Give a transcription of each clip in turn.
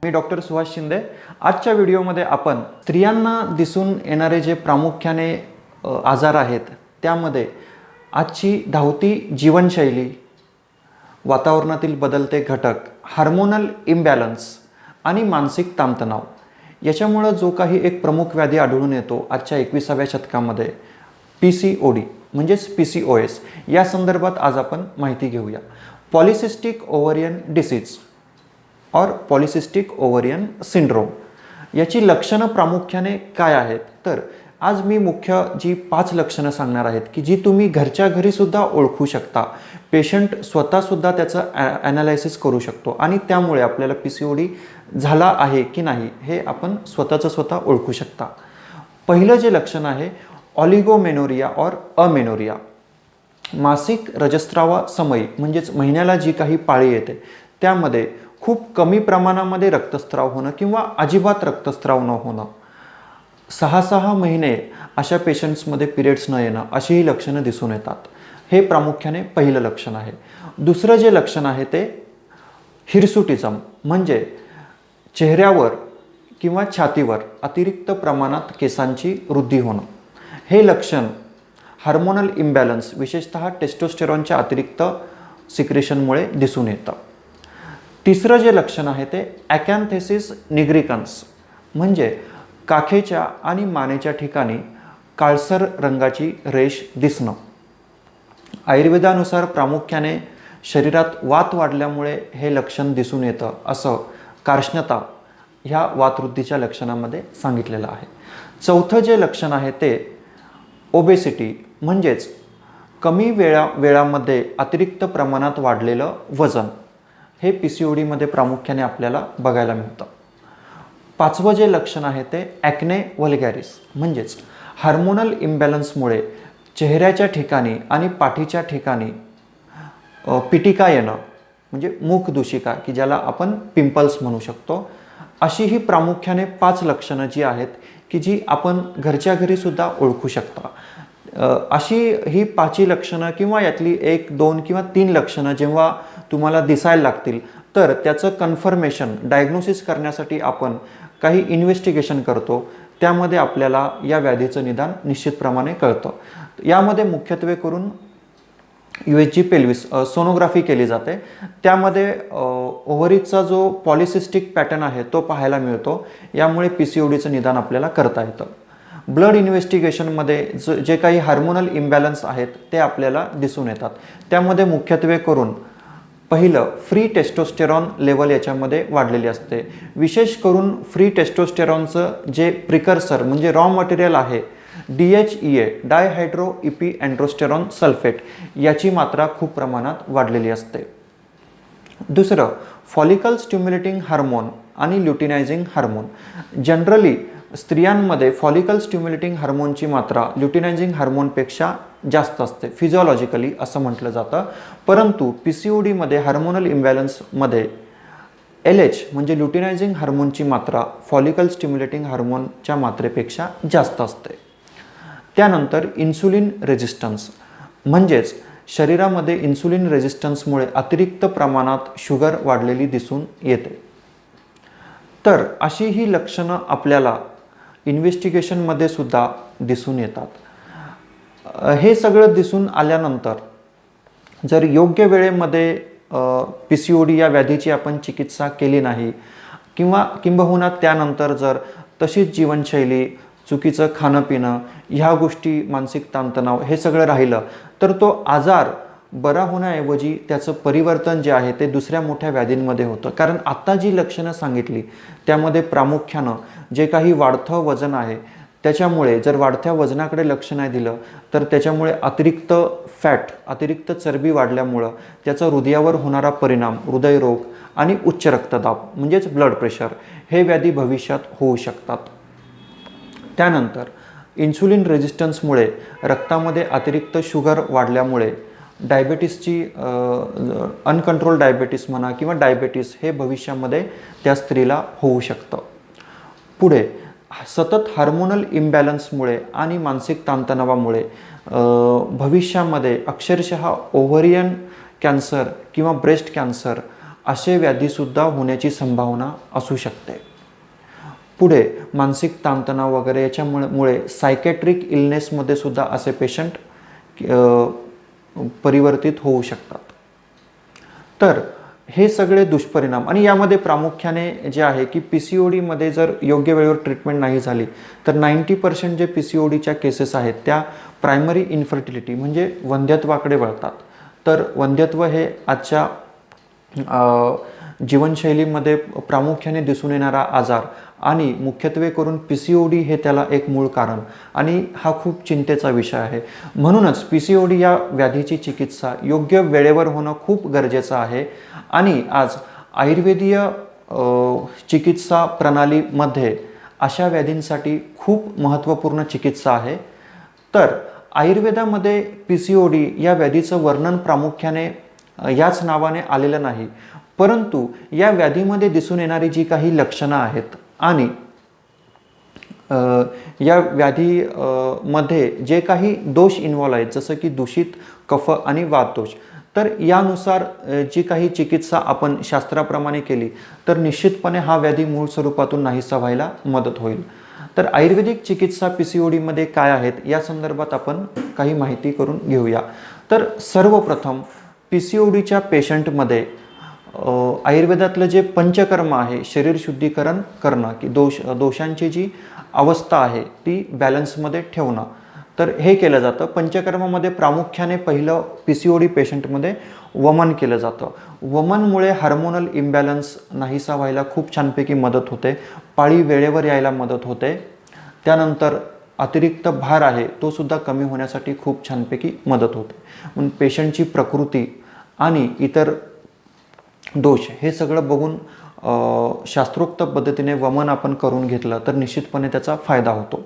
मी doctor Suhas Shinde. आजच्या व्हिडिओमध्ये आपण स्त्रियांना दिसून येणारे जे प्रामुख्याने आजार आहेत त्यामध्ये आजची धावती जीवनशैली, वातावरणातील बदलते घटक, हार्मोनल इम्बॅलन्स आणि मानसिक ताणतणाव याच्यामुळं जो काही एक प्रमुख व्याधी आढळून येतो आजच्या 21व्या शतकामध्ये, PCOD म्हणजेच PCOS, या संदर्भात आज आपण माहिती घेऊया। पॉलिसिस्टिक ओव्हरियन डिसीज और पॉलिसिस्टिक ओव्हरियन सिंड्रोम याची लक्षणं प्रामुख्याने काय आहेत, तर आज मी मुख्य जी 5 लक्षणं सांगणार आहेत की जी तुम्ही घरच्या घरीसुद्धा ओळखू शकता। पेशंट स्वतःसुद्धा त्याचं ॲनालायसिस करू शकतो आणि त्यामुळे आपल्याला PCOD झाला आहे की नाही हे आपण स्वतः ओळखू शकता। पहिलं जे लक्षण आहे ऑलिगोमेनोरिया और अमेनोरिया। मासिक रजस्रावा समयी म्हणजेच महिन्याला जी काही पाळी येते त्यामध्ये खूप कमी प्रमाणामध्ये रक्तस्राव होणं किंवा अजिबात रक्तस्राव न होणं, 6 महिने अशा पेशंट्समध्ये पिरियड्स न येणं, अशीही लक्षणं दिसून येतात। हे प्रामुख्याने पहिलं लक्षण आहे। दुसरं जे लक्षण आहे ते हिरसुटिझम म्हणजे चेहऱ्यावर किंवा छातीवर अतिरिक्त प्रमाणात केसांची वृद्धी होणं। हे लक्षण हार्मोनल इम्बॅलन्स विशेषतः टेस्टोस्टेरॉनच्या अतिरिक्त सिक्रेशनमुळे दिसून येतं। तिसरं जे लक्षण आहे ते ॲकॅन्थेसिस निग्रिकन्स म्हणजे काखेच्या आणि मानेच्या ठिकाणी काळसर रंगाची रेष दिसणं। आयुर्वेदानुसार प्रामुख्याने शरीरात वात वाढल्यामुळे हे लक्षण दिसून येतं असं कार्ष्णता ह्या वातवृद्धीच्या लक्षणामध्ये सांगितलेलं आहे। चौथं जे लक्षण आहे ते ओबेसिटी म्हणजेच कमी वेळामध्ये अतिरिक्त प्रमाणात वाढलेलं वजन, हे PCODमध्ये प्रामुख्याने आपल्याला बघायला मिळतं। पाचवं जे लक्षण आहे ते ॲक्ने वल्गॅरिस म्हणजेच हार्मोनल इम्बॅलन्समुळे चेहऱ्याच्या ठिकाणी आणि पाठीच्या ठिकाणी पिटिका येणं म्हणजे मुखदूषिका की ज्याला आपण पिंपल्स म्हणू शकतो। अशी ही प्रामुख्याने 5 लक्षणं जी आहेत की जी आपण घरच्या घरीसुद्धा ओळखू शकता। अशी ही 5 लक्षणं किंवा यातली 1, 2 किंवा 3 लक्षणं जेव्हा तुम्हाला दिसायला लागतील तर त्याचं कन्फर्मेशन डायग्नोसिस करण्यासाठी आपण काही इन्व्हेस्टिगेशन करतो। त्यामध्ये आपल्याला या व्याधीचं निदान निश्चितप्रमाणे कळतं। यामध्ये मुख्यत्वे करून USG पेल्विस सोनोग्राफी केली जाते। त्यामध्ये ओव्हरीजचा जो पॉलिसिस्टिक पॅटर्न आहे तो पाहायला मिळतो। यामुळे PCODचं निदान आपल्याला करता येतं। ब्लड इन्व्हेस्टिगेशनमध्ये जे काही हार्मोनल इम्बॅलन्स आहेत ते आपल्याला दिसून येतात। त्यामध्ये मुख्यत्वे करून पहिलं फ्री टेस्टोस्टेरॉन लेवल याच्यामध्ये वाढलेली असते। विशेष करून फ्री टेस्टोस्टेरॉनचं जे प्रिकर्सर म्हणजे रॉ मटेरियल आहे DHEA डायहायड्रो इपीअँड्रोस्टेरॉन सल्फेट याची मात्रा खूप प्रमाणात वाढलेली असते। दुसरं फॉलिकल स्टिम्युलेटिंग हार्मोन आणि ल्युटिनायझिंग हार्मोन। जनरली स्त्रियांमध्ये फॉलिकल स्टिम्युलेटिंग हार्मोनची मात्रा ल्युटिनायझिंग हार्मोनपेक्षा जास्त असते फिजिओलॉजिकली असं म्हटलं जातं। परंतु PCODमध्ये हार्मोनल इम्बॅलन्समध्ये LH म्हणजे ल्युटिनायझिंग हार्मोनची मात्रा फॉलिकल स्टिम्युलेटिंग हार्मोनच्या मात्रेपेक्षा जास्त असते। त्यानंतर इन्सुलिन रेजिस्टन्स म्हणजेच शरीरामध्ये इन्सुलिन रेजिस्टन्समुळे अतिरिक्त प्रमाणात शुगर वाढलेली दिसून येते। तर अशी ही लक्षणं आपल्याला इन्व्हेस्टिगेशनमध्ये सुद्धा दिसून येतात। हे सगळं दिसून आल्यानंतर जर योग्य वेळेमध्ये PCOD या व्याधीची आपण चिकित्सा केली नाही किंवा किंबहुना त्यानंतर जर तशीच जीवनशैली, चुकीचं खाणंपिणं, ह्या गोष्टी, मानसिक ताणतणाव हे सगळं राहिलं तर तो आजार बरा होण्याऐवजी त्याचं परिवर्तन जे आहे ते दुसऱ्या मोठ्या व्याधींमध्ये होतं। कारण आत्ता जी लक्षणं सांगितली त्यामध्ये प्रामुख्यानं जे काही वाढतं वजन आहे त्याच्यामुळे जर वाढत्या वजनाकडे लक्ष नाही दिलं तर त्याच्यामुळे अतिरिक्त फॅट, अतिरिक्त चरबी वाढल्यामुळं त्याचा हृदयावर होणारा परिणाम, हृदयरोग आणि उच्च रक्तदाब म्हणजेच ब्लड प्रेशर हे व्याधी भविष्यात होऊ शकतात। त्यानंतर इन्सुलिन रेजिस्टन्समुळे रक्तामध्ये अतिरिक्त शुगर वाढल्यामुळे डायबेटीसची अनकंट्रोल डायबेटीस म्हणा किंवा डायबेटीस हे भविष्यामध्ये त्या स्त्रीला होऊ शकतं। पुढे सतत हार्मोनल इम्बॅलन्समुळे आणि मानसिक ताणतणावामुळे भविष्यामध्ये अक्षरशः ओव्हरियन कॅन्सर किंवा ब्रेस्ट कॅन्सर असे व्याधीसुद्धा होण्याची संभावना असू शकते. पुढे मानसिक ताणतणाव वगैरे याच्यामुळे सायकॅट्रिक इलनेसमध्ये सुद्धा असे पेशंट परिवर्तित होऊ शकतात. तर हे सगळे दुष्परिणाम, आणि यामध्ये प्रामुख्याने जे आहे की PCODमध्ये जर योग्य वेळेवर ट्रीटमेंट नाही झाली तर 90% जे PCODच्या केसेस आहेत त्या प्रायमरी इन्फर्टिलिटी म्हणजे वंध्यत्वाकडे वळतात. तर वंध्यत्व हे आजच्या जीवनशैलीमध्ये प्रामुख्याने दिसून येणारा आजार आणि मुख्यत्वे करून PCOD हे त्याला एक मूळ कारण, आणि हा खूप चिंतेचा विषय आहे. म्हणूनच PCOD या व्याधीची चिकित्सा योग्य वेळेवर होणं खूप गरजेचं आहे. आणि आज आयुर्वेदीय चिकित्सा प्रणालीमध्ये अशा व्याधींसाठी खूप महत्त्वपूर्ण चिकित्सा आहे. तर आयुर्वेदामध्ये PCOD या व्याधीचं वर्णन प्रामुख्याने याच नावाने आलेलं नाही, परंतु या व्याधीमध्ये दिसून येणारी जी काही लक्षणं आहेत आणि या व्याधी मध्ये जे काही दोष इन्व्हॉल्व आहेत, जसं की दूषित कफ आणि वातदोष, तर यानुसार जी काही चिकित्सा आपण शास्त्राप्रमाणे केली तर निश्चितपणे हा व्याधी मूळ स्वरूपातून नाहीसा व्हायला मदत होईल. तर आयुर्वेदिक चिकित्सा PCODमध्ये काय आहेत या संदर्भात आपण काही माहिती करून घेऊया. तर सर्वप्रथम PCODच्या पेशंटमध्ये आयुर्वेदातलं जे पंचकर्म आहे, शरीर शुद्धीकरण करणं, की दोषांची जी अवस्था आहे ती बॅलन्समध्ये ठेवणं, तर हे केलं जातं. पंचकर्मामध्ये प्रामुख्याने पहिलं PCOD पेशंटमध्ये वमन केलं जातं. वमनमुळे हार्मोनल इम्बॅलन्स नाहीसा व्हायला खूप छानपैकी मदत होते, पाळी वेळेवर यायला मदत होते. त्यानंतर अतिरिक्त भार आहे तो सुद्धा कमी होण्यासाठी खूप छानपैकी मदत होते. म्हणून पेशंटची प्रकृती आणि इतर दोष हे सगळं बघून शास्त्रोक्त पद्धतीने वमन आपण करून घेतलं तर निश्चितपणे त्याचा फायदा होतो.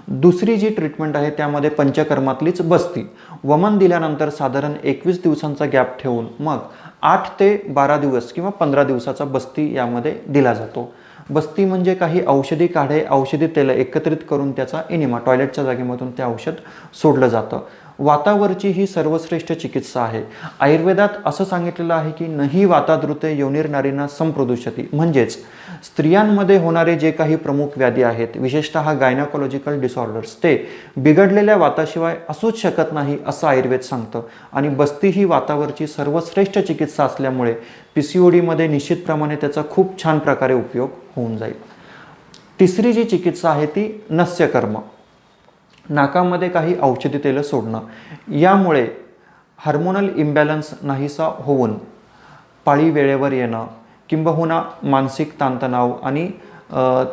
दुसरी जी ट्रीटमेंट आहे त्यामध्ये पंचकर्मातलीच बस्ती. वमन दिल्यानंतर साधारण 21 दिवसांचा गॅप ठेवून मग 8 ते 12 दिवस किंवा 15 दिवसाचा बस्ती यामध्ये दिला जातो. बस्ती म्हणजे काही औषधी काढे, औषधी तेल एकत्रित करून त्याचा इनिमा टॉयलेटच्या जागेमधून ते औषध सोडलं जातं. वातावरची ही सर्वश्रेष्ठ चिकित्सा आहे. आयुर्वेदात असं सांगितलेलं आहे की नही वातादृते योनिर्नारीना संप्रदूषती, म्हणजेच स्त्रियांमध्ये होणारे जे काही प्रमुख व्याधी आहेत, विशेषतः गायनाकोलॉजिकल डिसऑर्डर्स, ते बिघडलेल्या वाताशिवाय असूच शकत नाही असं आयुर्वेद सांगतं. आणि बस्ती ही वातावरची सर्वश्रेष्ठ चिकित्सा असल्यामुळे PCODमध्ये निश्चितप्रमाणे त्याचा खूप छान प्रकारे उपयोग होऊन जाईल. तिसरी जी चिकित्सा आहे ती नस्यकर्म, नाकामध्ये काही औषधी तेलं सोडणं. यामुळे हार्मोनल इम्बॅलन्स नाहीसा होऊन पाळी वेळेवर येणं, किंबहुना मानसिक ताणतणाव आणि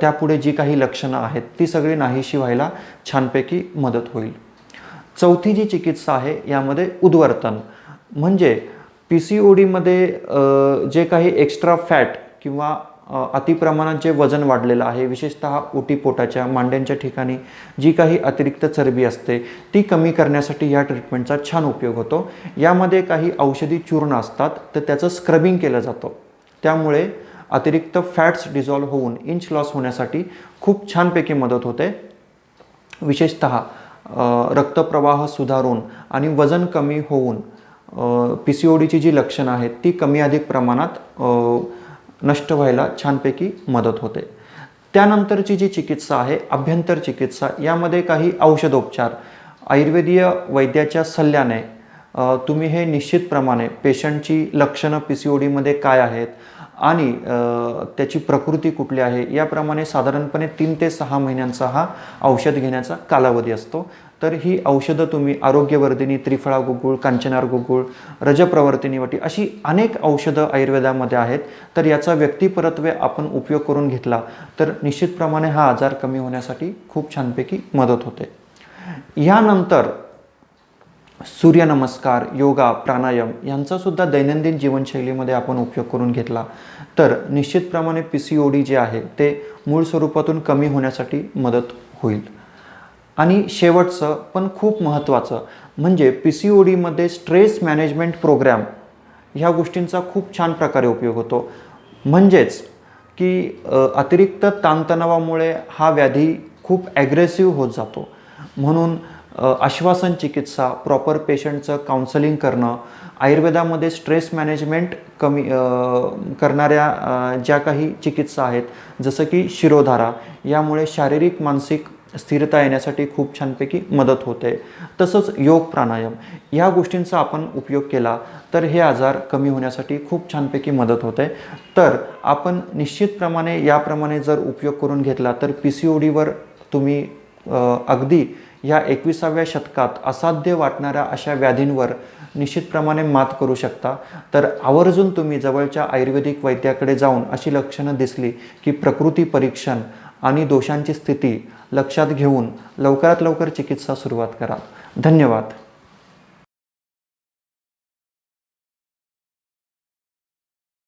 त्यापुढे जी काही लक्षणं आहेत ती सगळी नाहीशी व्हायला छानपैकी मदत होईल. चौथी जी चिकित्सा आहे यामध्ये उद्वर्तन, म्हणजे PCODमध्ये जे काही एक्स्ट्रा फॅट किंवा अतिप्रमाणात जे वजन वाढलेलं आहे, विशेषतः ओटीपोटाच्या मांड्यांच्या ठिकाणी जी काही अतिरिक्त चरबी असते ती कमी करण्यासाठी या ट्रीटमेंटचा छान उपयोग होतो. यामध्ये काही औषधी चूर्ण असतात तर त्याचं स्क्रबिंग केलं जातं. त्यामुळे अतिरिक्त फॅट्स डिझॉल्व्ह होऊन इंच लॉस होण्यासाठी खूप छानपैकी मदत होते. विशेषतः रक्तप्रवाह सुधारून आणि वजन कमी होऊन PCODची जी लक्षणं आहेत ती कमी अधिक प्रमाणात नष्ट व्हायला छानपैकी मदत होते. त्यानंतरची जी चिकित्सा आहे अभ्यंतर चिकित्सा, यामध्ये काही औषधोपचार आयुर्वेदीय वैद्याच्या सल्ल्याने तुम्ही हे निश्चितप्रमाणे पेशंटची लक्षणं PCODमध्ये काय आहेत आणि त्याची प्रकृती कुठली आहे याप्रमाणे साधारणपणे 3 ते 6 महिन्यांचा हा औषध घेण्याचा कालावधी असतो. तर ही औषधं तुम्ही आरोग्यवर्धिनी, त्रिफळा गुगुळ, कांचनार गुगुळ, रजप्रवर्तिनी वटी अशी अनेक औषधं आयुर्वेदामध्ये आहेत. तर याचा व्यक्तिपरत्वे आपण उपयोग करून घेतला तर निश्चितप्रमाणे हा आजार कमी होण्यासाठी खूप छानपैकी मदत होते. यानंतर सूर्यनमस्कार, योगा, प्राणायाम यांचा सुद्धा दैनंदिन जीवनशैलीमध्ये आपण उपयोग करून घेतला तर निश्चितप्रमाणे PCOD जे आहे ते मूळ स्वरूपातून कमी होण्यासाठी मदत होईल. आणि शेवटचं पण खूप महत्त्वाचं म्हणजे PCODमध्ये स्ट्रेस मॅनेजमेंट प्रोग्राम ह्या गोष्टींचा खूप छान प्रकारे उपयोग होतो. म्हणजेच की अतिरिक्त ताणतणावामुळे हा व्याधी खूप ॲग्रेसिव्ह होत जातो. म्हणून आश्वासन चिकित्सा, प्रॉपर पेशंटचं काउन्सलिंग करणं, आयुर्वेदामध्ये स्ट्रेस मॅनेजमेंट कमी करणाऱ्या ज्या काही चिकित्सा आहेत जसं की शिरोधारा, यामुळे शारीरिक मानसिक स्थिरता येण्यासाठी खूप छानपैकी मदत होते. तसंच योग प्राणायाम ह्या गोष्टींचा आपण उपयोग केला तर हे आजार कमी होण्यासाठी खूप छानपैकी मदत होते. तर आपण निश्चितप्रमाणे याप्रमाणे जर उपयोग करून घेतला तर PCODवर तुम्ही अगदी या 21व्या शतकात असाध्य वाटणाऱ्या अशा व्याधींवर निश्चितप्रमाणे मात करू शकता. तर आवर्जून तुम्ही जवळच्या आयुर्वेदिक वैद्याकडे जाऊन अशी लक्षणं दिसली की प्रकृती परीक्षण आणि दोषांची स्थिती लक्षात घेऊन लवकरात लवकर चिकित्सा सुरुवात करा. धन्यवाद.